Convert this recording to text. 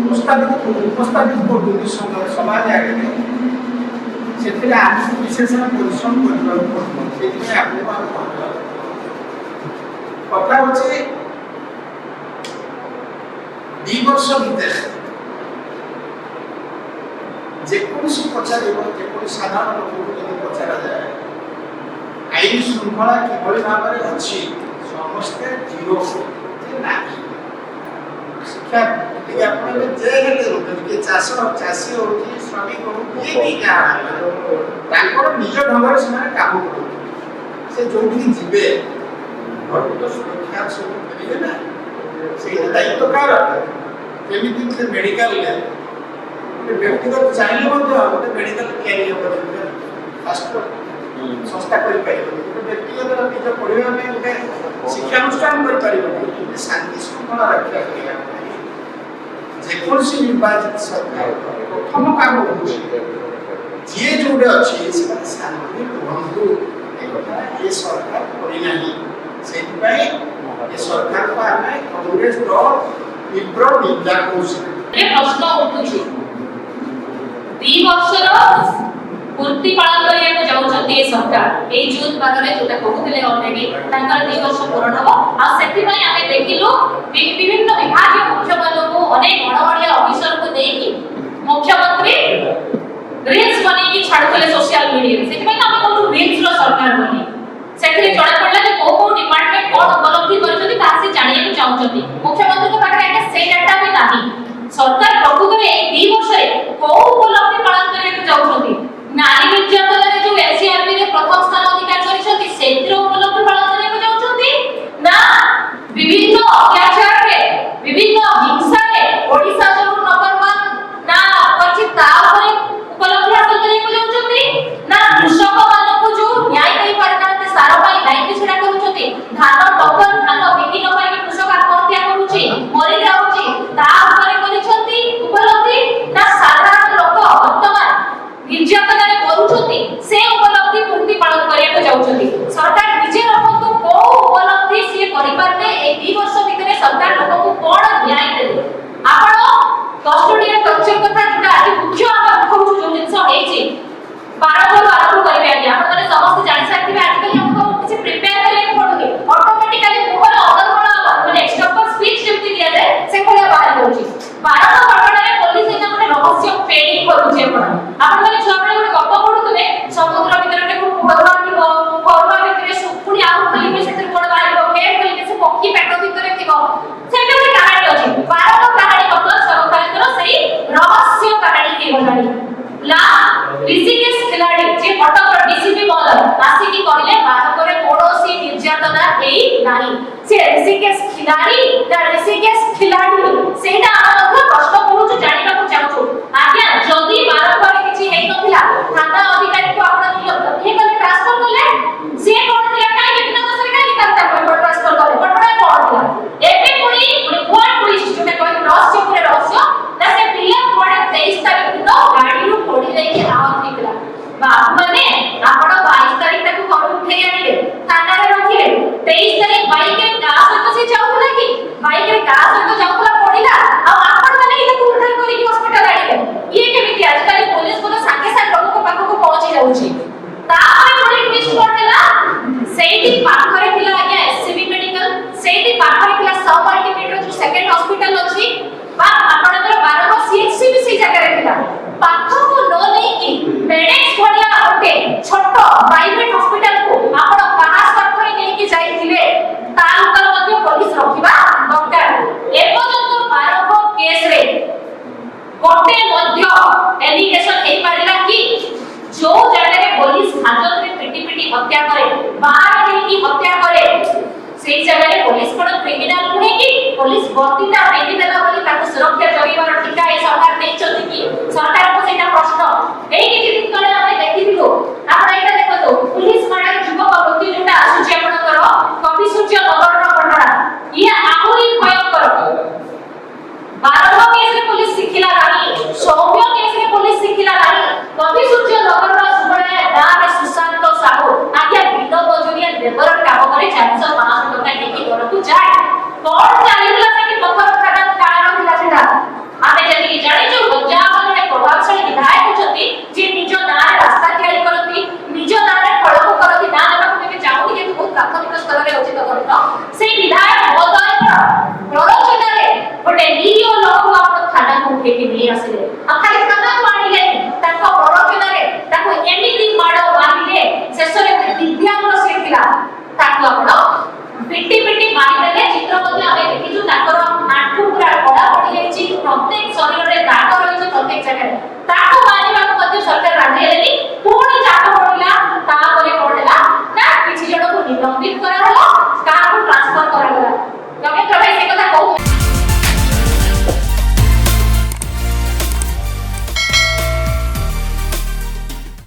उपस्थापित कर समाज आगे से विशेषण परिश्रम कथा हूँ 2 वर्ष भितर जेकोसी पचार साधारण लोक पचार जाए आईन श्रृंखला किभली भाव में अच्छी समस्ते जीरो शिक्षा जे चाष चाषी हो श्रमिक हो निज ढंग से काम कर जो जीवे घर तो सुरक्षा सब मिले ना से दायित्व कार केमी मेडिकल व्यक्तिगत चाहिए गोटे मेडिकल कैरियर संस्था कर व्यक्तिगत निज पढ़ा गोटे शिक्षानुष्ठान कर शांति श्रृंखला रक्षा जेकोसी निर्वाचित सरकार प्रथम काम जी जो अच्छी शांति रुहतु ये सरकार करना सरकार को आम कांग्रेस तीव्र निंदा प्रश्न उठुछि 2 वर्षर पूर्ति पालन करिया जाउछथि सरकार ए जून मासरे जोटा कहउथिले ऑलरेडी तांकर 2 वर्ष पूर्ण हो आ सेति पई आमे देखिलु विभिन्न विभागीय मुख्य मानकु अनेक बड़बड़िया ऑफिसर को देकी मुख्यमंत्री रील्स बने की छाडुले सोशल मीडिया सेति पई आमे कहउ रील्स रो सरकार बनी सेति जणा पडला जे को डिपार्टमेंट कोन उपलब्धि करछथि तासी जानिया को चाहउछथि मुख्यमंत्री को पाखरे आके से डाटा भी नाही सरकार प्रकृत में 2 वर्ष रे को उपलब्धि पालन करिया जाउछथि नारी निर्यातन रे जो एससीआरबी रे प्रथम स्थान अधिकार करिसथि सेतिर उपलब्धि पालन करिया जाउछथि ना विभिन्न अत्याचार रे विभिन्न हिंसा रे ओडिसा जो नंबर 1 ना अछि ता ऊपर उपलब्धि हासिल करिया जाउछथि ना कृषक मानको जो न्याय दे पारनाते सारा पाई लाइन छडा करूछथि धान टोकन धान बिकी न पाई कृषक आत्महत्या करूछि मरि जाउछि ता ऊपर करिसथि उपलब्धि ना साधारण लोक वर्तमान निर्यातन रे करूछथि से उपलब्धि पूर्ति पालन करिया जाउछथि सरकार निजे रखतो को उपलब्धि से करि पारते ए 2 वर्ष भितरे सरकार लोक को कोन न्याय देले आपण कस्टोडियन कल्चर कथा जेटा आदि मुख्य आपण कहू जो जिंस हेछि 12 को आरंभ करिवे आगे आपण माने समस्त जानि साथिबे आजकल हमको किछि प्रिपेयर करिया पड़ुनी ऑटोमेटिकली मोहर अदरबण माने एक्स्ट्रा स्पीच जेमति दिया जाय से कोला बाहर होछि 12 घटना रे पुलिस एना माने रहस्य पेडिंग करूछि आपण माने छुआ बेले गोटे गप पढुतले समुद्र भितर रे कोरवा थिबो कोरवा भितर सुपुनी आउ खाली के सेतिर कोन बाहिबो के खाली के से पक्की पेट भितर थिबो सेटा एक कहानी अछि 12 कहानी मतलब सरकारकर सही रहस्य कहानी के बजाडी ला ऋषिकेश खिलाड़ी जे कटक डीसीपी महोदय आसी की कहले भारत रे पड़ोसी निर्यातना एई नाही से ऋषिकेश खिलाड़ी ना ऋषिकेश खिलाड़ी सेटा हम प्रश्न करू जानिबा को चाहू आज्ञा जदी भारत रे किछि हेइ नथिला थाना अधिकारी को आपण हे कले ट्रांसफर कले से कोन थिला काई बिना दसरे काई करता ट्रांसफर कले बटडा कोन थिला एबे पुनी कोन पुलिस जोटे कोन रहस्य पुरे रहस्य ना से पिला कोडे 23 तारिख दिन गाड़ी रो पड़ी जाई के आवत निकला बाप माने आपण 22 तारिख तक घर उठे आनिले थाना रे रखिले 23 तारिख बाइक रे का सक से जाउला कि बाइक रे का सक जाउला पड़िला आ आपण माने इला उठाई करी कि हॉस्पिटल आइले ये केमिति आजकल पुलिस को संगे संग लोग को पाखो को पहुंची जाउची तापर पुलिस ट्विस्ट करदेला सेठी पाखरे थिला आज्ञा एससीबी मेडिकल सेठी पाखरे थिला सब अल्टीमेट जो सेकंड हॉस्पिटल अछि बा आपनकर 12 को सीएचसी भी सी जगह रे थिला पाखो को न नै कि मेडेक्स भलिया ओके छोटो प्राइवेट हॉस्पिटल को आपण कहा सरकारी नै कि जाइथिले तालुकर मध्ये पुलिस रखिबा दरकार ए पर्यंत 12 को केस रे कोटे मध्ये एलिगेशन हे पारिला कि जो जगह रे पुलिस हाजत रे पिटी हत्या करे बाहर नै कि हत्या करे सेई जगह रे पुलिस कोन क्रिमिनल पुणे कि पुलिस बत्तीटा पेटी देला बोली ताको सुरक्षा जगीबार टिका ए सरकार नै चथि कि सरकार को सेटा प्रश्न एई कि दिन तळे हम देखिथिलु आपण एटा देखतो पुलिस माडा युवक व्यक्ति जोटा आसुची आपनकर कवि सूर्य नगर रो घटना ये आहुरी भयंकर 12 केस रे पुलिस सिखिला रानी सौम्य केस रे पुलिस सिखिला रानी कवि सूर्य नगर रो सुबळे दार सुशांत साहू आज्ञा बिनो बजुरिया लेबर काम करे 400 500 टका टेकी घरକୁ যায় कोन चालिला କରିନ ସେଇ ବିଧାୟକ ମହୋଦୟଙ୍କର ପ୍ରରୋଚନାରେ ଗୋଟେ ନିରୀହ ଲୋକକୁ ଆପଣ ଥାନାକୁ ଉଠେଇକି ନେଇ ଆସିଲେ ଆଉ ଖାଲି ଥାନାକୁ ଆଣିଲେନି ତାଙ୍କ ପ୍ରରୋଚନାରେ ତାକୁ ଏମିତି ମାଡ଼ ମାରିଲେ ଶେଷରେ ଦିବ୍ୟାଙ୍ଗ ସେ ଥିଲା